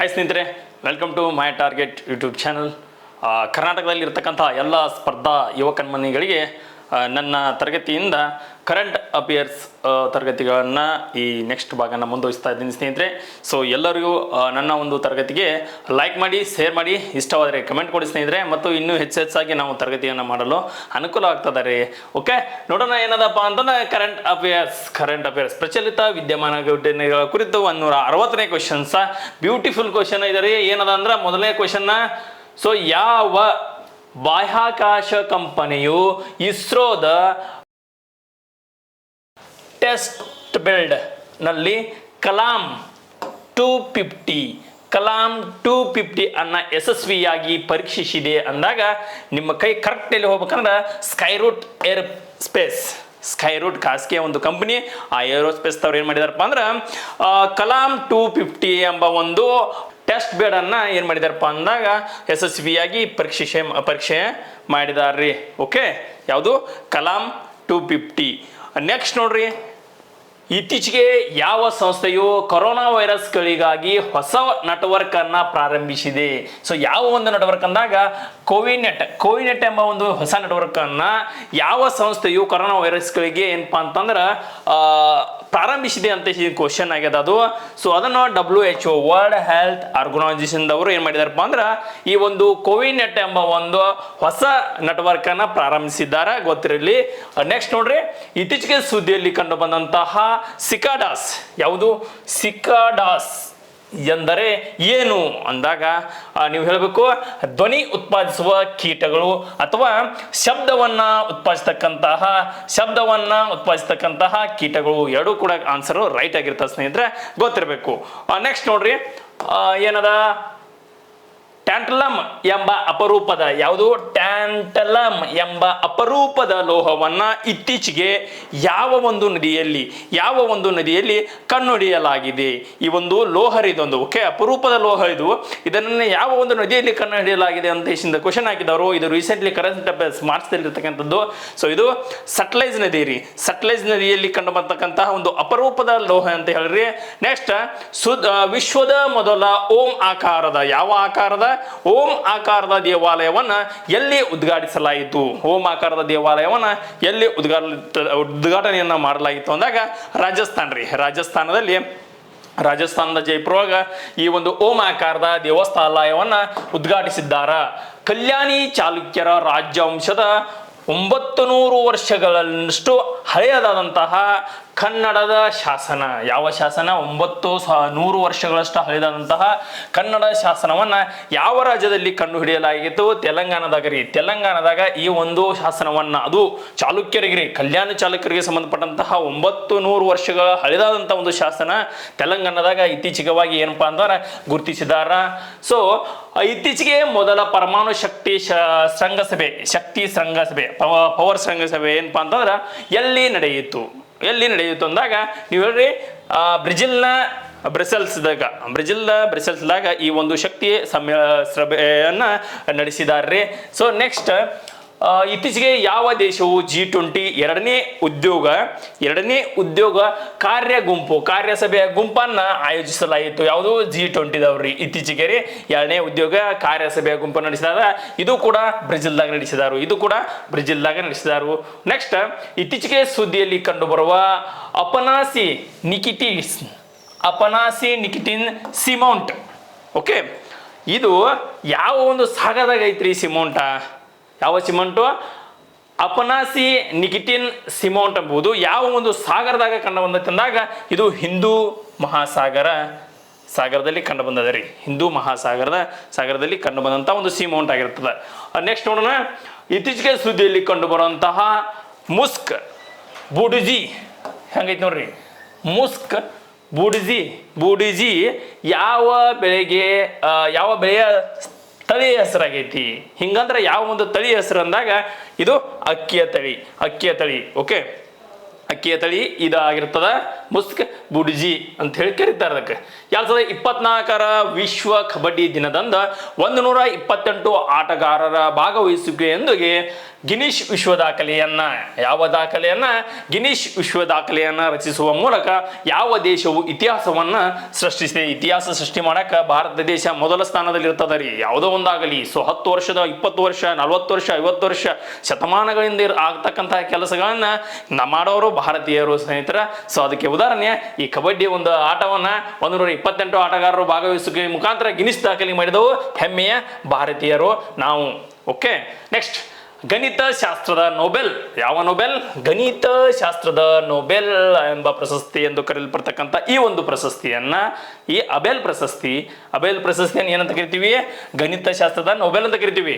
Hi ಸ್ನೇಹಿತರೆ, welcome to my target YouTube channel. ಕರ್ನಾಟಕದಲ್ಲಿರ್ತಕ್ಕಂಥ ಎಲ್ಲ ಸ್ಪರ್ಧಾ ಯುವಕನ್ಮನಿಗಳಿಗೆ ನನ್ನ ತರಗತಿಯಿಂದ ಕರೆಂಟ್ ಅಫೇರ್ಸ್ ತರಗತಿಗಳನ್ನು ಈ ನೆಕ್ಸ್ಟ್ ಭಾಗನ ಮುಂದುವರಿಸ್ತಾ ಇದ್ದೀನಿ ಸ್ನೇಹಿತರೆ. ಸೊ ಎಲ್ಲರಿಗೂ ನನ್ನ ಒಂದು ತರಗತಿಗೆ ಲೈಕ್ ಮಾಡಿ, ಶೇರ್ ಮಾಡಿ, ಇಷ್ಟವಾದರೆ ಕಮೆಂಟ್ ಕೊಡಿ ಸ್ನೇಹಿತರೆ. ಮತ್ತು ಇನ್ನೂ ಹೆಚ್ಚಾಗಿ ನಾವು ತರಗತಿಯನ್ನು ಮಾಡಲು ಅನುಕೂಲ ಆಗ್ತದೆ. ಓಕೆ, ನೋಡೋಣ ಏನದಪ್ಪ ಅಂತಂದ್ರೆ ಕರೆಂಟ್ ಅಫೇರ್ಸ್ ಪ್ರಚಲಿತ ವಿದ್ಯಮಾನ ಘಟನೆಗಳ ಕುರಿತು 160ನೇ ಕ್ವಶನ್ಸ. ಬ್ಯೂಟಿಫುಲ್ ಕ್ವಶನ್ ಇದೆ ರೀ. ಏನದ ಅಂದ್ರೆ ಮೊದಲನೇ ಕ್ವಶನ್ನ, ಸೊ ಯಾವ ಬಾಹ್ಯಾಕಾಶ ಕಂಪನಿಯು ಇಸ್ರೋದ ಟೆಸ್ಟ್ ಬೆಡ್ ನಲ್ಲಿ ಕಲಾಂ 250 ಅನ್ನ ಯಶಸ್ವಿಯಾಗಿ ಪರೀಕ್ಷಿಸಿದೆ ಅಂದಾಗ ನಿಮ್ಮ ಕೈ ಕರೆಕ್ಟಲ್ಲಿ ಹೋಗ್ಬೇಕಂದ್ರೆ ಸ್ಕೈರೂಟ್ ಖಾಸಗಿ ಒಂದು ಕಂಪನಿ, ಆ ಏರೋಸ್ಪೇಸ್ ಅವ್ರು ಏನು ಮಾಡಿದಾರಪ್ಪ ಅಂದ್ರೆ ಕಲಾಂ 250 ಎಂಬ ಒಂದು ಟೆಸ್ಟ್ ಬೇಡ್ ಅನ್ನ ಏನು ಮಾಡಿದಾರಪ್ಪ ಅಂದಾಗ ಯಶಸ್ವಿಯಾಗಿ ಪರೀಕ್ಷೆ ಮಾಡಿದಾರ್ರಿ. ಓಕೆ, ಯಾವುದು ಕಲಾಂ 250. ನೆಕ್ಸ್ಟ್ ನೋಡ್ರಿ, ಇತ್ತೀಚೆಗೆ ಯಾವ ಸಂಸ್ಥೆಯು ಕೊರೋನಾ ವೈರಸ್ಗಳಿಗಾಗಿ ಹೊಸ ನೆಟ್ವರ್ಕ್ ಅನ್ನ ಪ್ರಾರಂಭಿಸಿದೆ? ಸೊ ಯಾವ ಒಂದು ನೆಟ್ವರ್ಕ್ ಅಂದಾಗ ಕೋವಿನೆಟ್ ಎಂಬ ಒಂದು ಹೊಸ ನೆಟ್ವರ್ಕ್ ಅನ್ನ ಯಾವ ಸಂಸ್ಥೆಯು ಕೊರೋನಾ ವೈರಸ್ಗಳಿಗೆ ಏನಪ್ಪಾ ಅಂತಂದ್ರೆ ಪ್ರಾರಂಭಿಸಿದೆ ಅಂತ ಕ್ವಶನ್ ಆಗ್ಯದ ಅದು. ಸೊ ಅದನ್ನು WHO ವರ್ಲ್ಡ್ ಹೆಲ್ತ್ ಆರ್ಗನೈಸೇಷನ್ ಅವರು ಏನ್ ಮಾಡಿದಾರಪ್ಪ ಅಂದ್ರೆ ಈ ಒಂದು ಕೋವಿನೆಟ್ ಎಂಬ ಒಂದು ಹೊಸ ನೆಟ್ವರ್ಕ್ ಅನ್ನ ಪ್ರಾರಂಭಿಸಿದ್ದಾರೆ, ಗೊತ್ತಿರಲಿ. ನೆಕ್ಸ್ಟ್ ನೋಡ್ರಿ, ಇತ್ತೀಚೆಗೆ ಸುದ್ದಿಯಲ್ಲಿ ಕಂಡು ಬಂದಂತಹ ಸಿಕಾಡಾಸ್, ಯಾವುದು ಸಿಕಾಡಾಸ್ ಎಂದರೆ ಏನು ಅಂದಾಗ ನೀವು ಹೇಳಬೇಕು ಧ್ವನಿ ಉತ್ಪಾದಿಸುವ ಕೀಟಗಳು ಅಥವಾ ಶಬ್ದವನ್ನ ಉತ್ಪಾದಿಸ್ತಕ್ಕಂತಹ ಕೀಟಗಳು. ಎರಡೂ ಕೂಡ ಆನ್ಸರ್ ರೈಟ್ ಆಗಿರ್ತದೆ ಸ್ನೇಹಿತರೆ, ಗೊತ್ತಿರಬೇಕು. ನೆಕ್ಸ್ಟ್ ನೋಡ್ರಿ, ಏನದ ಟ್ಯಾಂಟಲಮ್ ಎಂಬ ಅಪರೂಪದ, ಯಾವುದು ಟ್ಯಾಂಟಲಮ್ ಎಂಬ ಅಪರೂಪದ ಲೋಹವನ್ನ ಇತ್ತೀಚೆಗೆ ಯಾವ ಒಂದು ನದಿಯಲ್ಲಿ ಕಂಡುಹಿಡಿಯಲಾಗಿದೆ? ಈ ಒಂದು ಲೋಹ ಇದೊಂದು ಓಕೆ ಅಪರೂಪದ ಲೋಹ ಇದು. ಇದನ್ನು ಯಾವ ಒಂದು ನದಿಯಲ್ಲಿ ಕಂಡುಹಿಡಿಯಲಾಗಿದೆ ಅಂತ ಕ್ವಶನ್ ಹಾಕಿದವರು. ಇದು ರೀಸೆಂಟ್ಲಿ ಕರೆಂಟ್ ಅಫೇರ್ಸ್ ಮಾರ್ಚ್ದಲ್ಲಿರ್ತಕ್ಕಂಥದ್ದು. ಸೊ ಇದು ಸಟ್ಲೈಜ್ ನದಿ ರೀ. ಸಟ್ಲೈಜ್ ನದಿಯಲ್ಲಿ ಕಂಡು ಬರ್ತಕ್ಕಂತಹ ಒಂದು ಅಪರೂಪದ ಲೋಹ ಅಂತ ಹೇಳ್ರಿ. ನೆಕ್ಸ್ಟ್, ವಿಶ್ವದ ಮೊದಲ ಓಂ ಆಕಾರದ ದೇವಾಲಯವನ್ನ ಎಲ್ಲಿ ಉದ್ಘಾಟಿಸಲಾಯಿತು? ಓಂ ಆಕಾರದ ದೇವಾಲಯವನ್ನ ಎಲ್ಲಿ ಉದ್ಘಾಟನೆಯನ್ನ ಮಾಡಲಾಯಿತು ಅಂದಾಗ ರಾಜಸ್ಥಾನದ ಜೈಪುರವಾಗ ಈ ಒಂದು ಓಂ ಆಕಾರದ ದೇವಸ್ಥಾನವನ್ನ ಉದ್ಘಾಟಿಸಿದ್ದಾರ. ಕಲ್ಯಾಣಿ ಚಾಲುಕ್ಯರ ರಾಜವಂಶದ 900 ವರ್ಷಗಳಷ್ಟು ಹಳೆಯದಾದಂತಹ ಕನ್ನಡದ ಶಾಸನ. ಯಾವ ಶಾಸನ? 900 ವರ್ಷಗಳಷ್ಟು ಹಳೆಯದಾದಂತಹ ಕನ್ನಡ ಶಾಸನವನ್ನ ಯಾವ ರಾಜ್ಯದಲ್ಲಿ ಕಂಡುಹಿಡಿಯಲಾಗಿತ್ತು? ತೆಲಂಗಾಣದಾಗ ಈ ಒಂದು ಶಾಸನವನ್ನ, ಅದು ಚಾಲುಕ್ಯರಿಗೆ, ಕಲ್ಯಾಣ ಚಾಲುಕ್ಯರಿಗೆ ಸಂಬಂಧಪಟ್ಟಂತಹ 900 ವರ್ಷಗಳ ಹಳೆಯದಾದಂತಹ ಒಂದು ಶಾಸನ ತೆಲಂಗಾಣದಾಗ ಇತ್ತೀಚೆಗವಾಗಿ ಏನಪ್ಪಾ ಅಂದ್ರೆ ಗುರುತಿಸಿದಾರ. ಸೊ ಇತ್ತೀಚೆಗೆ ಮೊದಲ ಪರಮಾಣು ಶಕ್ತಿ ಶೃಂಗಸಭೆ ಪವರ್ ಶೃಂಗಸಭೆ ಏನಪ್ಪಾ ಅಂತಂದ್ರೆ ಎಲ್ಲಿ ನಡೆಯಿತು ಅಂದಾಗ ನೀವು ಹೇಳ್ರಿ ಬ್ರೆಸೆಲ್ಸ್ದಾಗ ಈ ಒಂದು ಶಕ್ತಿ ಸಭೆಯನ್ನ ನಡೆಸಿದಾರ್ರಿ. ಸೊ ನೆಕ್ಸ್ಟ್, ಇತ್ತೀಚೆಗೆ ಯಾವ ದೇಶವು G20 ಎರಡನೇ ಉದ್ಯೋಗ ಕಾರ್ಯಸಭೆಯ ಗುಂಪನ್ನ ಆಯೋಜಿಸಲಾಯಿತು? ಯಾವುದು? G20 ದವ್ರಿ. ಇತ್ತೀಚೆಗೆ ಎರಡನೇ ಉದ್ಯೋಗ ಕಾರ್ಯಸಭೆಯ ಗುಂಪನ್ನು ನಡೆಸಿದಾಗ ಇದು ಕೂಡ ಬ್ರೆಜಿಲ್ದಾಗ ನಡೆಸಿದಾರು. ನೆಕ್ಸ್ಟ್, ಇತ್ತೀಚೆಗೆ ಸುದ್ದಿಯಲ್ಲಿ ಕಂಡುಬರುವ ಅಪನಾಸಿ ನಿಕಿಟಿನ್ ಸಿಮೌಂಟ್. ಓಕೆ, ಇದು ಯಾವ ಒಂದು ಸಾಗರದಾಗ ಐತ್ರಿ ಸಿಮೌಂಟ? ಯಾವ ಸಿಮೌಂಟು? ಅಪನಾಸಿ ನಿಕಿಟಿನ್ ಸಿಮೌಂಟ್ ಎಂಬುದು ಯಾವ ಒಂದು ಸಾಗರದಾಗ ಕಂಡು ಬಂದಂದಾಗ ಇದು ಹಿಂದೂ ಸಾಗರದಲ್ಲಿ ಕಂಡು ಬಂದದ ರೀ. ಹಿಂದೂ ಸಾಗರದಲ್ಲಿ ಕಂಡು ಬಂದಂತ ಒಂದು ಸಿಮೌಂಟ್ ಆಗಿರ್ತದೆ. ನೆಕ್ಸ್ಟ್ ನೋಡೋಣ, ಇತ್ತೀಚೆಗೆ ಸುದ್ದಿಯಲ್ಲಿ ಕಂಡು ಬರುವಂತಹ ಮುಸ್ಕ್ ಬೂಡಿಜಿ ಹೆಂಗೈತಿ ನೋಡ್ರಿ. ಮುಸ್ಕ್ ಬೂಡಿಜಿ ಯಾವ ಬೆಳೆಯ ತಳಿಯ ಹೆಸರಾಗೈತಿ? ಹಿಂಗಂದ್ರೆ ಯಾವ ಒಂದು ತಳಿಯ ಹೆಸರು ಅಂದಾಗ ಇದು ಅಕ್ಕಿಯ ತಳಿ. ಓಕೆ, ಅಕ್ಕಿಯ ತಳಿ ಇದಾಗಿರ್ತದ ಮುಸ್ಕ್ ಬುಡ್ಜಿ ಅಂತ ಹೇಳಿ ಕರೀತಾರೆ ಅದಕ್ಕೆ. 2024 ವಿಶ್ವ ಕಬಡ್ಡಿ ದಿನದಂದ 128 ಆಟಗಾರರ ಭಾಗವಹಿಸುವಿಕೆಯೊಂದಿಗೆ ಗಿನ್ನಿಸ್ ವಿಶ್ವ ದಾಖಲೆಯನ್ನ ಗಿನ್ನಿಸ್ ವಿಶ್ವ ದಾಖಲೆಯನ್ನ ರಚಿಸುವ ಮೂಲಕ ಯಾವ ದೇಶವು ಇತಿಹಾಸವನ್ನ ಸೃಷ್ಟಿಸಿದೆ? ಇತಿಹಾಸ ಸೃಷ್ಟಿ ಮಾಡಕ ಭಾರತ ದೇಶ ಮೊದಲ ಸ್ಥಾನದಲ್ಲಿ ಇರ್ತದ ರೀ, ಯಾವುದೋ ಒಂದಾಗಲಿ. ಸೊ 10 ವರ್ಷದ 20 ವರ್ಷ 40 ವರ್ಷ 50 ವರ್ಷ ಶತಮಾನಗಳಿಂದ ಆಗ್ತಕ್ಕಂತಹ ಕೆಲಸಗಳನ್ನ ಮಾಡೋರು ಭಾರತೀಯರು ಸ್ನೇಹಿತರ. ಸೊ ಅದಕ್ಕೆ ಉದಾಹರಣೆ ಈ ಕಬಡ್ಡಿ ಒಂದು ಆಟವನ್ನ 128 ಆಟಗಾರರು ಭಾಗವಹಿಸುವಿಕೆ ಮುಖಾಂತರ ಗಿನ್ನಿಸ್ ದಾಖಲೆ ಮಾಡಿದವು ಹೆಮ್ಮೆಯ ಭಾರತೀಯರು ನಾವು. ಓಕೆ, ನೆಕ್ಸ್ಟ್ ಗಣಿತ ಶಾಸ್ತ್ರದ ನೊಬೆಲ್. ಯಾವ ನೊಬೆಲ್? ಗಣಿತ ಶಾಸ್ತ್ರದ ನೊಬೆಲ್ ಎಂಬ ಪ್ರಶಸ್ತಿ ಎಂದು ಕರೆಯಲ್ಪಡ್ತಕ್ಕಂಥ ಈ ಒಂದು ಪ್ರಶಸ್ತಿಯನ್ನ, ಈ ಅಬೆಲ್ ಪ್ರಶಸ್ತಿಯನ್ನು ಏನಂತ ಕರಿತೀವಿ? ಗಣಿತ ಶಾಸ್ತ್ರದ ನೊಬೆಲ್ ಅಂತ ಕರಿತೀವಿ.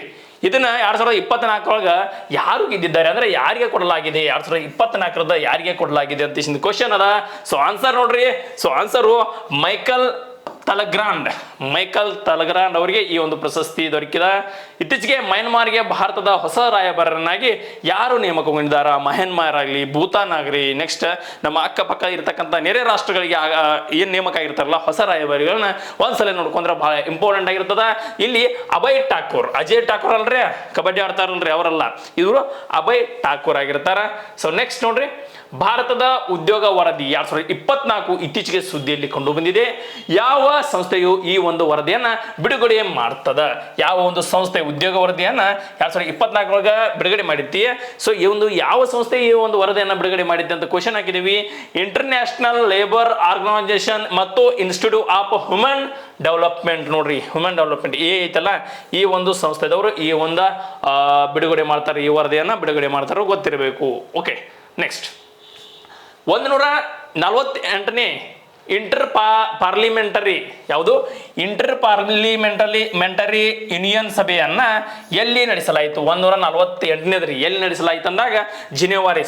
ಇದನ್ನ 2024 ಯಾರು ಗೆದ್ದಿದ್ದಾರೆ ಅಂದ್ರೆ ಯಾರಿಗೆ ಕೊಡಲಾಗಿದೆ? 2024 ಯಾರಿಗೆ ಕೊಡಲಾಗಿದೆ ಅಂತ ಕ್ವಶನ್ ಅದ. ಸೊ ಆನ್ಸರ್ ನೋಡ್ರಿ. ಸೊ ಆನ್ಸರು ಮೈಕಲ್ ತಲಗ್ರಾಂಡ್ ಅವರಿಗೆ ಈ ಒಂದು ಪ್ರಶಸ್ತಿ ದೊರಕಿದ. ಇತ್ತೀಚೆಗೆ ಮಯನ್ಮಾರ್ಗೆ ಭಾರತದ ಹೊಸ ರಾಯಭಾರನಾಗಿ ಯಾರು ನೇಮಕಗೊಂಡಿದ್ದಾರ? ಮಯನ್ಮಾರ್ ಆಗಲಿ, ಭೂತಾನ್ ಆಗಲಿ, ನೆಕ್ಸ್ಟ್ ನಮ್ಮ ಅಕ್ಕಪಕ್ಕ ಇರತಕ್ಕಂಥ ನೆರೆ ರಾಷ್ಟ್ರಗಳಿಗೆ ಏನ್ ನೇಮಕ ಆಗಿರ್ತಾರಲ್ಲ ಹೊಸ ರಾಯಭಾರಿಗಳನ್ನ ಒಂದ್ಸಲ ನೋಡ್ಕೊಂಡ್ರೆ ಬಹಳ ಇಂಪಾರ್ಟೆಂಟ್ ಆಗಿರ್ತದ. ಇಲ್ಲಿ ಅಜಯ್ ಠಾಕೂರ್ ಅಲ್ರಿ, ಕಬಡ್ಡಿ ಆಡ್ತಾರಲ್ರಿ ಅವರಲ್ಲ, ಇವರು ಅಭಯ್ ಠಾಕೂರ್ ಆಗಿರ್ತಾರ. ಸೊ ನೆಕ್ಸ್ಟ್ ನೋಡ್ರಿ, ಭಾರತದ ಉದ್ಯೋಗ ವರದಿ 2024 ಇತ್ತೀಚೆಗೆ ಸುದ್ದಿಯಲ್ಲಿ ಕಂಡು ಬಂದಿದೆ. ಯಾವ ಸಂಸ್ಥೆಯು ಈ ಒಂದು ವರದಿಯನ್ನ ಬಿಡುಗಡೆ ಮಾಡ್ತದ? ಯಾವ ಒಂದು ಸಂಸ್ಥೆ ಉದ್ಯೋಗ ವರದಿಯನ್ನ 2024 ಬಿಡುಗಡೆ ಮಾಡಿದ್ದಿ? ಸೊ ಈ ಒಂದು ಯಾವ ಸಂಸ್ಥೆ ಈ ಒಂದು ವರದಿಯನ್ನ ಬಿಡುಗಡೆ ಮಾಡಿದ್ದೆ ಅಂತ ಕ್ವಶನ್ ಹಾಕಿದೀವಿ. ಇಂಟರ್ನ್ಯಾಷನಲ್ ಲೇಬರ್ ಆರ್ಗನೈಸೇಷನ್ ಮತ್ತು ಇನ್ಸ್ಟಿಟ್ಯೂಟ್ ಆಫ್ ಹ್ಯೂಮನ್ ಡೆವಲಪ್ಮೆಂಟ್. ನೋಡ್ರಿ, ಹ್ಯೂಮನ್ ಡೆವಲಪ್ಮೆಂಟ್ ಐತಲ್ಲ, ಈ ಒಂದು ಸಂಸ್ಥೆದವರು ಈ ಒಂದು ಬಿಡುಗಡೆ ಮಾಡ್ತಾರೆ, ಈ ವರದಿಯನ್ನ ಬಿಡುಗಡೆ ಮಾಡ್ತಾರೋ ಗೊತ್ತಿರಬೇಕು. ಓಕೆ, ನೆಕ್ಸ್ಟ್ 148ನೇ ಇಂಟರ್ ಪಾರ್ಲಿಮೆಂಟರಿ ಯೂನಿಯನ್ ಸಭೆಯನ್ನ ಎಲ್ಲಿ ನಡೆಸಲಾಯಿತು? 148ನೇದ್ರಿ ಎಲ್ಲಿ ನಡೆಸಲಾಯಿತು ಅಂದಾಗ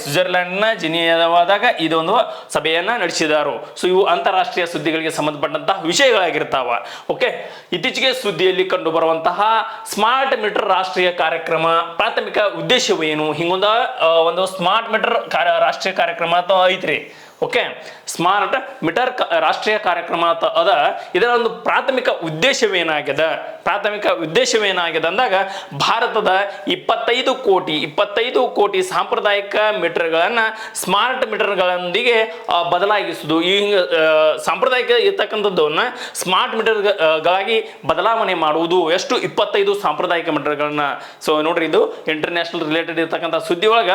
ಸ್ವಿಟ್ಜರ್ಲ್ಯಾಂಡ್ನ ಜಿನಿವಾದಾಗ ಇದೊಂದು ಸಭೆಯನ್ನ ನಡೆಸಿದಾರು. ಸೊ ಇವು ಅಂತಾರಾಷ್ಟ್ರೀಯ ಸುದ್ದಿಗಳಿಗೆ ಸಂಬಂಧಪಟ್ಟಂತಹ ವಿಷಯಗಳಾಗಿರ್ತಾವ. ಓಕೆ, ಇತ್ತೀಚೆಗೆ ಸುದ್ದಿಯಲ್ಲಿ ಕಂಡು ಬರುವಂತಹ ಸ್ಮಾರ್ಟ್ ಮೀಟರ್ ರಾಷ್ಟ್ರೀಯ ಕಾರ್ಯಕ್ರಮ ಪ್ರಾಥಮಿಕ ಉದ್ದೇಶವೇನು? ಹಿಂಗೊಂದ ಒಂದು ಸ್ಮಾರ್ಟ್ ಮೀಟರ್ ರಾಷ್ಟ್ರೀಯ ಕಾರ್ಯಕ್ರಮ ಅಂತ ಐತ್ರಿ. ಓಕೆ, ಸ್ಮಾರ್ಟ್ ಮೀಟರ್ ರಾಷ್ಟ್ರೀಯ ಕಾರ್ಯಕ್ರಮ ಅದ. ಇದರ ಒಂದು ಪ್ರಾಥಮಿಕ ಉದ್ದೇಶವೇನಾಗಿದೆ ಅಂದಾಗ ಭಾರತದ 25 ಕೋಟಿ ಸಾಂಪ್ರದಾಯಿಕ ಮೀಟರ್ಗಳನ್ನ ಸ್ಮಾರ್ಟ್ ಮೀಟರ್ಗಳೊಂದಿಗೆ ಬದಲಾಯಿಸುವುದು. ಈ ಸಾಂಪ್ರದಾಯಿಕ ಇರ್ತಕ್ಕಂಥದ್ದನ್ನ ಸ್ಮಾರ್ಟ್ ಮೀಟರ್ಗಳಾಗಿ ಬದಲಾವಣೆ ಮಾಡುವುದು. ಎಷ್ಟು? 25 ಸಾಂಪ್ರದಾಯಿಕ ಮೀಟರ್ಗಳನ್ನ. ಸೊ ನೋಡ್ರಿ, ಇದು ಇಂಟರ್ನ್ಯಾಷನಲ್ ರಿಲೇಟೆಡ್ ಇರ್ತಕ್ಕಂಥ ಸುದ್ದಿ ಒಳಗ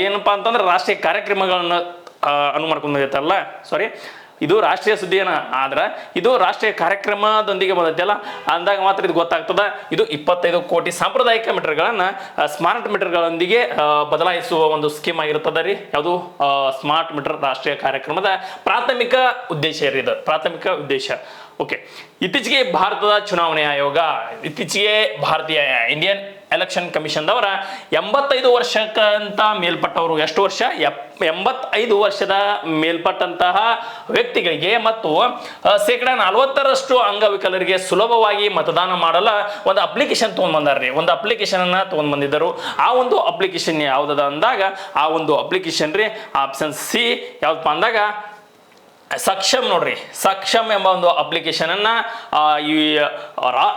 ಏನಪ್ಪಾ ಅಂತಂದ್ರೆ ರಾಷ್ಟ್ರೀಯ ಕಾರ್ಯಕ್ರಮಗಳನ್ನ ಮಾಡ್ಕೊಂಡಿರ್ತಾರಲ್ಲ, ಇದು ರಾಷ್ಟ್ರೀಯ ಸುದ್ದಿ ಆದ್ರೆ ಇದು ರಾಷ್ಟ್ರೀಯ ಕಾರ್ಯಕ್ರಮದೊಂದಿಗೆ ಬಂದೈತಲ್ಲ ಅಂದಾಗ ಮಾತ್ರ ಇದು ಗೊತ್ತಾಗ್ತದ. ಇದು 25 ಕೋಟಿ ಸಾಂಪ್ರದಾಯಿಕ ಮೀಟರ್ಗಳನ್ನ ಸ್ಮಾರ್ಟ್ ಮೀಟರ್ಗಳೊಂದಿಗೆ ಬದಲಾಯಿಸುವ ಒಂದು ಸ್ಕೀಮ್ ಆಗಿರ್ತದ ರೀ. ಯಾವುದು? ಸ್ಮಾರ್ಟ್ ಮೀಟರ್ ರಾಷ್ಟ್ರೀಯ ಕಾರ್ಯಕ್ರಮದ ಪ್ರಾಥಮಿಕ ಉದ್ದೇಶ ಇದು, ಪ್ರಾಥಮಿಕ ಉದ್ದೇಶ. ಓಕೆ, ಇತ್ತೀಚೆಗೆ ಭಾರತದ ಚುನಾವಣೆ ಆಯೋಗ, ಭಾರತೀಯ ಇಂಡಿಯನ್ ಎಲೆಕ್ಷನ್ ಕಮಿಷನ್ ದವರ 85 ವರ್ಷಕ್ಕಿಂತ ಮೇಲ್ಪಟ್ಟವರು, ಎಷ್ಟು ವರ್ಷ? 85 ವರ್ಷದ ಮೇಲ್ಪಟ್ಟಂತಹ ವ್ಯಕ್ತಿಗಳಿಗೆ ಮತ್ತು 40% ಅಂಗವಿಕಲರಿಗೆ ಸುಲಭವಾಗಿ ಮತದಾನ ಮಾಡಲು ಒಂದು ಅಪ್ಲಿಕೇಶನ್ ತಗೊಂಡ್ಬಂದಾರ್ರಿ. ಒಂದು ಅಪ್ಲಿಕೇಶನ್ ಅನ್ನ ತಗೊಂಡ್ಬಂದಿದ್ದರು. ಆ ಒಂದು ಅಪ್ಲಿಕೇಶನ್ ಯಾವ್ದದ ಅಂದಾಗ ಆ ಒಂದು ಅಪ್ಲಿಕೇಶನ್ ರೀ ಆಪ್ಷನ್ ಸಿ ಯಾವ್ದಪ್ಪ ಅಂದಾಗ ಸಕ್ಷಮ್. ನೋಡ್ರಿ, ಸಕ್ಷಮ್ ಎಂಬ ಒಂದು ಅಪ್ಲಿಕೇಶನ್ ಅನ್ನ ಈ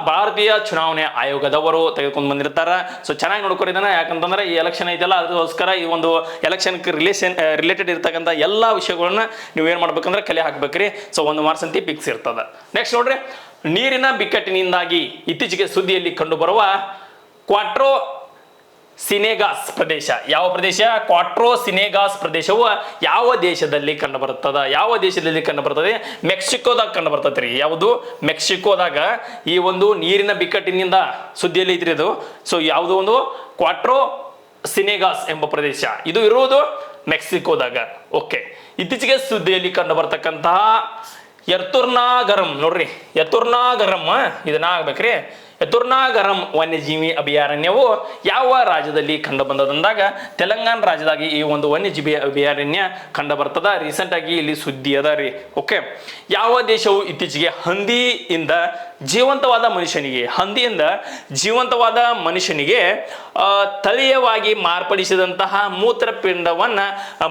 ಭಾರತೀಯ ಚುನಾವಣೆ ಆಯೋಗದವರು ತೆಗೆದುಕೊಂಡು ಬಂದಿರ್ತಾರ. ಸೊ ಚೆನ್ನಾಗಿ ನೋಡ್ಕೊಂಡಿದ್ದಾನೆ, ಯಾಕಂತಂದ್ರೆ ಈ ಎಲೆಕ್ಷನ್ ಐತಲ್ಲ ಅದಕ್ಕೋಸ್ಕರ ಈ ಒಂದು ಎಲೆಕ್ಷನ್ ರಿಲೇಟೆಡ್ ಇರ್ತಕ್ಕಂಥ ಎಲ್ಲಾ ವಿಷಯಗಳನ್ನ ನೀವು ಏನ್ ಮಾಡ್ಬೇಕಂದ್ರೆ ಕಲೆ ಹಾಕ್ಬೇಕ್ರಿ. ಸೊ 1 ಮಾರ್ಕ್ಸ್ ಅಂತ ಫಿಕ್ಸ್ ಇರ್ತದ. ನೆಕ್ಸ್ಟ್ ನೋಡ್ರಿ, ನೀರಿನ ಬಿಕ್ಕಟ್ಟಿನಿಂದಾಗಿ ಇತ್ತೀಚೆಗೆ ಸುದ್ದಿಯಲ್ಲಿ ಕಂಡು ಬರುವ ಕ್ವಾಟ್ರೋ ಸಿನೆಗಾಸ್ ಪ್ರದೇಶ. ಯಾವ ಪ್ರದೇಶ? ಕ್ವಾಟ್ರೋ ಸಿನೆಗಾಸ್ ಪ್ರದೇಶವು ಯಾವ ದೇಶದಲ್ಲಿ ಕಂಡುಬರುತ್ತದೆ? ಮೆಕ್ಸಿಕೋದಾಗ ಕಂಡುಬರ್ತದೆ ರೀ. ಯಾವುದು? ಮೆಕ್ಸಿಕೋದಾಗ ಈ ಒಂದು ನೀರಿನ ಬಿಕ್ಕಟ್ಟಿನಿಂದ ಸುದ್ದಿಯಲ್ಲಿ ಇದ್ರಿ ಅದು. ಸೊ ಯಾವುದು? ಒಂದು ಕ್ವಾಟ್ರೋ ಸಿನೆಗಾಸ್ ಎಂಬ ಪ್ರದೇಶ, ಇದು ಇರುವುದು ಮೆಕ್ಸಿಕೋದಾಗ. ಓಕೆ, ಇತ್ತೀಚೆಗೆ ಸುದ್ದಿಯಲ್ಲಿ ಕಂಡು ಬರ್ತಕ್ಕಂತಹ ಯತುರ್ನಾಗರಂ. ನೋಡ್ರಿ, ಯತುರ್ನಾಗರಂ ಇದನ್ನ ಆಗ್ಬೇಕ್ರಿ. ಯತುರ್ನಾಗರಂ ವನ್ಯಜೀವಿ ಅಭಯಾರಣ್ಯವು ಯಾವ ರಾಜ್ಯದಲ್ಲಿ ಕಂಡು ಬಂದದಂದಾಗ ತೆಲಂಗಾಣ ರಾಜ್ಯದಾಗಿ ಈ ಒಂದು ವನ್ಯಜೀವಿ ಅಭಯಾರಣ್ಯ ಕಂಡು ಬರ್ತದ. ರೀಸೆಂಟ್ ಆಗಿ ಇಲ್ಲಿ ಸುದ್ದಿ ಅದ ರೀ. ಓಕೆ, ಯಾವ ದೇಶವು ಇತ್ತೀಚೆಗೆ ಹಂದಿಯಿಂದ ಜೀವಂತವಾದ ಮನುಷ್ಯನಿಗೆ, ಹಂದಿಯಿಂದ ಜೀವಂತವಾದ ಮನುಷ್ಯನಿಗೆ ತಳೀಯವಾಗಿ ಮಾರ್ಪಡಿಸಿದಂತಹ ಮೂತ್ರಪಿಂಡವನ್ನ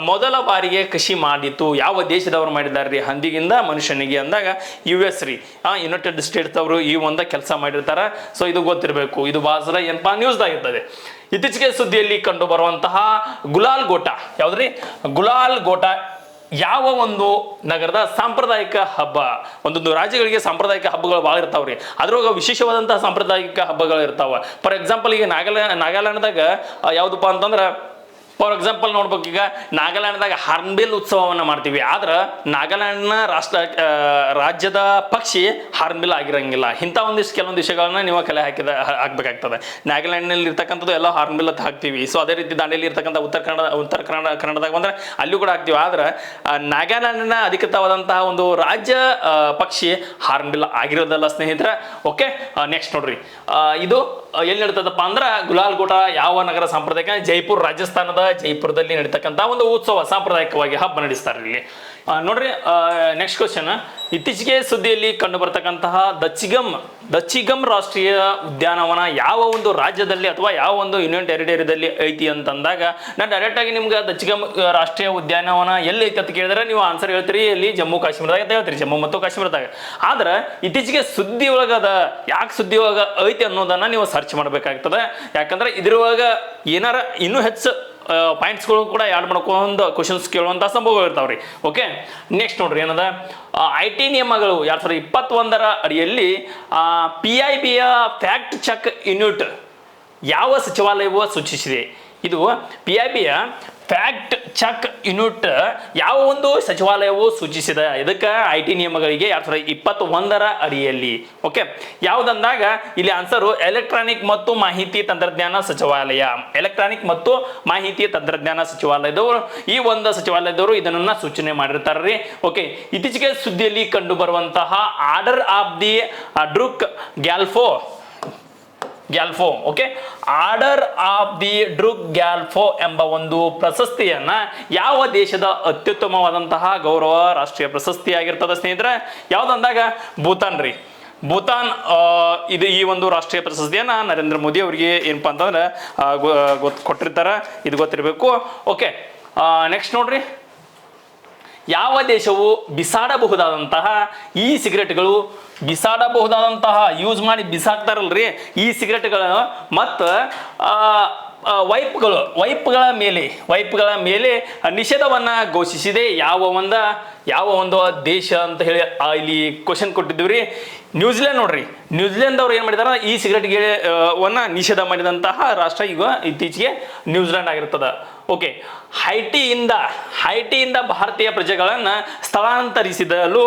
ಮೊದಲ ಬಾರಿಗೆ ಕೃಷಿ ಮಾಡಿತು. ಯಾವ ದೇಶದವರು ಮಾಡಿದಾರ್ರಿ ಹಂದಿಗಿಂದ ಮನುಷ್ಯನಿಗೆ ಅಂದಾಗ US ರೀ, ಯುನೈಟೆಡ್ ಸ್ಟೇಟ್ಸ್ ಅವರು ಈ ಒಂದು ಕೆಲಸ ಮಾಡಿರ್ತಾರ. ಸೊ ಇದು ಗೊತ್ತಿರಬೇಕು, ಇದು ಬಾಸರ ಏನಪ್ಪಾ ನ್ಯೂಸ್ದಾಗಿರ್ತದೆ. ಇತ್ತೀಚೆಗೆ ಸುದ್ದಿಯಲ್ಲಿ ಕಂಡು ಬರುವಂತಹ ಗುಲಾಲ್ ಗೋಟ, ಯಾವ್ದ್ರಿ ಗುಲಾಲ್ ಗೋಟ ಯಾವ ಒಂದು ನಗರದ ಸಾಂಪ್ರದಾಯಿಕ ಹಬ್ಬ. ಒಂದೊಂದು ರಾಜ್ಯಗಳಿಗೆ ಸಾಂಪ್ರದಾಯಿಕ ಹಬ್ಬಗಳು ಭಾಳ ಇರ್ತಾವ್ರಿ, ಅದ್ರೊಳಗೆ ವಿಶೇಷವಾದಂತಹ ಸಾಂಪ್ರದಾಯಿಕ ಹಬ್ಬಗಳು ಇರ್ತಾವ. ಫಾರ್ ಎಕ್ಸಾಂಪಲ್ ಈಗ ನಾಗಾಲ್ಯಾಂಡ್ದಾಗ ಯಾವುದಪ್ಪ ಅಂತಂದ್ರೆ, ಫಾರ್ ಎಕ್ಸಾಂಪಲ್ ನೋಡ್ಬೇಕು, ಈಗ ನಾಗಾಲ್ಯಾಂಡ್ದಾಗ ಹಾರ್ನ್ಬಿಲ್ ಉತ್ಸವವನ್ನು ಮಾಡ್ತೀವಿ. ಆದ್ರೆ ನಾಗಾಲ್ಯಾಂಡ್ನ ರಾಜ್ಯದ ಪಕ್ಷಿ ಹಾರ್ನ್ಬಿಲ್ ಆಗಿರಂಗಿಲ್ಲ. ಇಂಥ ಒಂದಿಷ್ಟು ಕೆಲವೊಂದು ವಿಷಯಗಳನ್ನ ನೀವು ಕಲೆ ಹಾಕ್ಬೇಕಾಗ್ತದೆ. ನಾಗಾಲ್ಯಾಂಡ್ನಲ್ಲಿ ಇರ್ತಕ್ಕಂಥದ್ದು ಎಲ್ಲ ಹಾರ್ನ್ಬಿಲ್ ಅಂತ ಹಾಕ್ತೀವಿ. ಸೊ ಅದೇ ರೀತಿ ದಾಂಡೇಲಿ ಇರ್ತಕ್ಕಂಥ ಉತ್ತರ ಕನ್ನಡದಾಗ ಬಂದ್ರೆ ಅಲ್ಲೂ ಕೂಡ ಹಾಕ್ತೀವಿ. ಆದ್ರೆ ನಾಗಾಲ್ಯಾಂಡ್ನ ಅಧಿಕೃತವಾದಂತಹ ಒಂದು ರಾಜ್ಯ ಪಕ್ಷಿ ಹಾರ್ನ್ಬಿಲ್ ಆಗಿರೋದಲ್ಲ ಸ್ನೇಹಿತರೆ. ಓಕೆ, ನೆಕ್ಸ್ಟ್ ನೋಡ್ರಿ, ಇದು ಎಲ್ಲಿ ನಡೀತದಪ್ಪ ಅಂದ್ರೆ ಗುಲಾಲ್ ಗೋಟ ಯಾವ ನಗರ ಸಾಂಪ್ರದಾಯಿಕ, ಜೈಪುರ್, ರಾಜಸ್ಥಾನದ ಜೈಪುರದಲ್ಲಿ ನಡೀತಕ್ಕಂಥ ಒಂದು ಉತ್ಸವ, ಸಾಂಪ್ರದಾಯಿಕವಾಗಿ ಹಬ್ಬ ನಡೆಸ್ತಾರೆ ಇಲ್ಲಿ. ನೋಡ್ರಿ, ನೆಕ್ಸ್ಟ್ ಕ್ವಶನ್. ಇತ್ತೀಚೆಗೆ ಸುದ್ದಿಯಲ್ಲಿ ಕಂಡು ಬರ್ತಕ್ಕಂತಹ ದಚ್ಚಿಗಮ್ ರಾಷ್ಟ್ರೀಯ ಉದ್ಯಾನವನ ಯಾವ ಒಂದು ರಾಜ್ಯದಲ್ಲಿ ಅಥವಾ ಯಾವ ಒಂದು ಯೂನಿಯನ್ ಟೆರಿಟರಿದಲ್ಲಿ ಐತಿ ಅಂತಂದಾಗ, ನಾನು ಡೈರೆಕ್ಟ್ ಆಗಿ ನಿಮ್ಗೆ ದಚ್ಚಿಗಮ್ ರಾಷ್ಟ್ರೀಯ ಉದ್ಯಾನವನ ಎಲ್ಲಿ ಐತಿ ಅಂತ ಕೇಳಿದ್ರೆ ನೀವು ಆನ್ಸರ್ ಹೇಳ್ತೀರಿ ಇಲ್ಲಿ ಜಮ್ಮು ಕಾಶ್ಮೀರದಾಗ ಅಂತ ಹೇಳ್ತೀರಿ, ಜಮ್ಮು ಮತ್ತು ಕಾಶ್ಮೀರದಾಗ. ಆದ್ರೆ ಇತ್ತೀಚೆಗೆ ಸುದ್ದಿ ಒಳಗದ, ಯಾಕೆ ಸುದ್ದಿ ಒಳಗ ಐತಿ ಅನ್ನೋದನ್ನ ನೀವು ಸರ್ಚ್ ಮಾಡಬೇಕಾಗ್ತದೆ. ಯಾಕಂದ್ರೆ ಇದ್ರೊಳಗ ಏನಾರ ಇನ್ನೂ ಹೆಚ್ಚು ಪಾಯಿಂಟ್ಸ್ಗಳು ಕೂಡ ಆ್ಯಡ್ ಮಾಡ್ಕೊಂಡು ಕ್ವಶನ್ಸ್ ಕೇಳುವಂಥ ಸಂಭವಗಳು ಇರ್ತಾವ್ರಿ. ಓಕೆ, ನೆಕ್ಸ್ಟ್ ನೋಡ್ರಿ ಏನದ, IT ನಿಯಮಗಳು 2021ರ ಅಡಿಯಲ್ಲಿ PIBಯ ಫ್ಯಾಕ್ಟ್ ಚೆಕ್ ಯೂನಿಟ್ ಯಾವ ಸಚಿವಾಲಯವು ಸೂಚಿಸಿದೆ? ಇದು PIBಯ ಫ್ಯಾಕ್ಟ್ ಚೆಕ್ ಯೂನಿಟ್ ಯಾವ ಒಂದು ಸಚಿವಾಲಯವು ಸೂಚಿಸಿದೆ? ಇದಕ್ಕೆ IT ನಿಯಮಗಳಿಗೆ 2021ರ ಅಡಿಯಲ್ಲಿ. ಓಕೆ, ಯಾವುದಂದಾಗ ಇಲ್ಲಿ ಆನ್ಸರು ಎಲೆಕ್ಟ್ರಾನಿಕ್ ಮತ್ತು ಮಾಹಿತಿ ತಂತ್ರಜ್ಞಾನ ಸಚಿವಾಲಯ. ಎಲೆಕ್ಟ್ರಾನಿಕ್ ಮತ್ತು ಮಾಹಿತಿ ತಂತ್ರಜ್ಞಾನ ಸಚಿವಾಲಯದವರು, ಈ ಒಂದು ಸಚಿವಾಲಯದವರು ಇದನ್ನ ಸೂಚನೆ ಮಾಡಿರ್ತಾರ್ರಿ. ಓಕೆ, ಇತ್ತೀಚೆಗೆ ಸುದ್ದಿಯಲ್ಲಿ ಕಂಡು ಬರುವಂತಹ order of the Druk Gyalpo, okay, order of the Druk Gyalpo ಎಂಬ ಒಂದು ಪ್ರಶಸ್ತಿಯನ್ನ ಯಾವ ದೇಶದ ಅತ್ಯುತ್ತಮವಾದಂತಹ ಗೌರವ ರಾಷ್ಟ್ರೀಯ ಪ್ರಶಸ್ತಿ ಆಗಿರ್ತದೆ ಸ್ನೇಹಿತರೆ? ಯಾವುದಂದಾಗ ಭೂತಾನ್ ರೀ. ಭೂತಾನ್ ಇದು ಈ ಒಂದು ರಾಷ್ಟ್ರೀಯ ಪ್ರಶಸ್ತಿಯನ್ನ ನರೇಂದ್ರ ಮೋದಿ ಅವರಿಗೆ ಏನಪ್ಪಾ ಅಂತಂದ್ರೆ ಕೊಟ್ಟಿರ್ತಾರ, ಇದು ಗೊತ್ತಿರಬೇಕು. ಓಕೆ, ನೆಕ್ಸ್ಟ್ ನೋಡ್ರಿ, ಯಾವ ದೇಶವು ಬಿಸಾಡಬಹುದಾದಂತಹ ಈ ಸಿಗರೆಟ್ಗಳು, ಯೂಸ್ ಮಾಡಿ ಬಿಸಾಕ್ತಾರಲ್ರಿ ಈ ಸಿಗರೆಟ್ಗಳು ಮತ್ತು ವೈಪ್ಗಳ ಮೇಲೆ ನಿಷೇಧವನ್ನ ಘೋಷಿಸಿದೆ ಯಾವ ಒಂದು ದೇಶ ಅಂತ ಹೇಳಿ ಇಲ್ಲಿ ಕ್ವಶನ್ ಕೊಟ್ಟಿದ್ದೀವಿ. ನ್ಯೂಜಿಲೆಂಡ್ ನೋಡ್ರಿ, ನ್ಯೂಜಿಲೆಂಡ್ ಅವ್ರು ಏನು ಮಾಡಿದಾರ, ಈ ಸಿಗರೆಟ್ಗೆ ನಿಷೇಧ ಮಾಡಿದಂತಹ ರಾಷ್ಟ್ರ ಈಗ ಇತ್ತೀಚೆಗೆ ನ್ಯೂಜಿಲೆಂಡ್ ಆಗಿರ್ತದ. ಓಕೆ, ಹೈಟಿಯಿಂದ ಭಾರತೀಯ ಪ್ರಜೆಗಳನ್ನು ಸ್ಥಳಾಂತರಿಸಿದಲು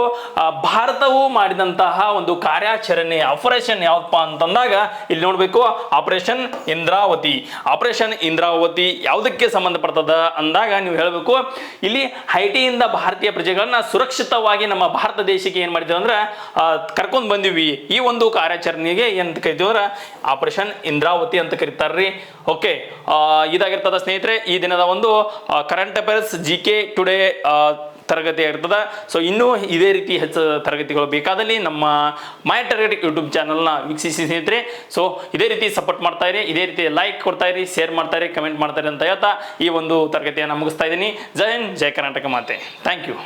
ಭಾರತವು ಮಾಡಿದಂತಹ ಒಂದು ಕಾರ್ಯಾಚರಣೆ ಆಪರೇಷನ್ ಯಾವಪ್ಪ ಅಂತಂದಾಗ ಇಲ್ಲಿ ನೋಡ್ಬೇಕು, ಆಪರೇಷನ್ ಇಂದ್ರಾವತಿ ಯಾವುದಕ್ಕೆ ಸಂಬಂಧಪಡ್ತದ ಅಂದಾಗ ನೀವು ಹೇಳಬೇಕು, ಇಲ್ಲಿ ಹೈಟಿಯಿಂದ ಭಾರತೀಯ ಪ್ರಜೆಗಳನ್ನ ಸುರಕ್ಷಿತವಾಗಿ ನಮ್ಮ ಭಾರತ ದೇಶಕ್ಕೆ ಏನ್ ಮಾಡಿದ್ವಿ ಅಂದ್ರೆ ಕರ್ಕೊಂಡ್ ಬಂದಿವಿ. ಈ ಒಂದು ಕಾರ್ಯಾಚರಣೆಗೆ ಏನಂತ ಕರಿತೀವಿ ಅಂದ್ರೆ ಆಪರೇಷನ್ ಇಂದ್ರಾವತಿ ಅಂತ ಕರೀತಾರ್ರಿ. ಓಕೆ, ಇದಾಗಿರ್ತದ ಸ್ನೇಹಿತರೆ ಈ ದಿನದ ಒಂದು ಕರೆಂಟ್ ಅಫೇರ್ಸ್ GK ಟುಡೇ ತರಗತಿ ಇರ್ತದ. ಸೊ ಇನ್ನೂ ಇದೇ ರೀತಿ ಹೆಚ್ಚು ತರಗತಿಗಳು ಬೇಕಾದಲ್ಲಿ ನಮ್ಮ ಮೈ ಟಾರ್ಗೆಟ್ ಯೂಟ್ಯೂಬ್ ಚಾನಲ್ನ ವೀಕ್ಷಿಸಿ ಸ್ನೇಹಿತರೆ. ಸೊ ಇದೇ ರೀತಿ ಸಪೋರ್ಟ್ ಮಾಡ್ತಾ ಇರಿ, ಇದೇ ರೀತಿ ಲೈಕ್ ಕೊಡ್ತಾ ಇರಿ, ಶೇರ್ ಮಾಡ್ತಾ ಇರಿ, ಕಮೆಂಟ್ ಮಾಡ್ತಾ ಇರಿ ಅಂತ ಹೇಳ್ತಾ ಈ ಒಂದು ತರಗತಿಯನ್ನು ಮುಗಿಸ್ತಾ ಇದ್ದೀನಿ. ಜೈ ಹಿಂದ್, ಜೈ ಕರ್ನಾಟಕ ಮಾತೆ. Thank you.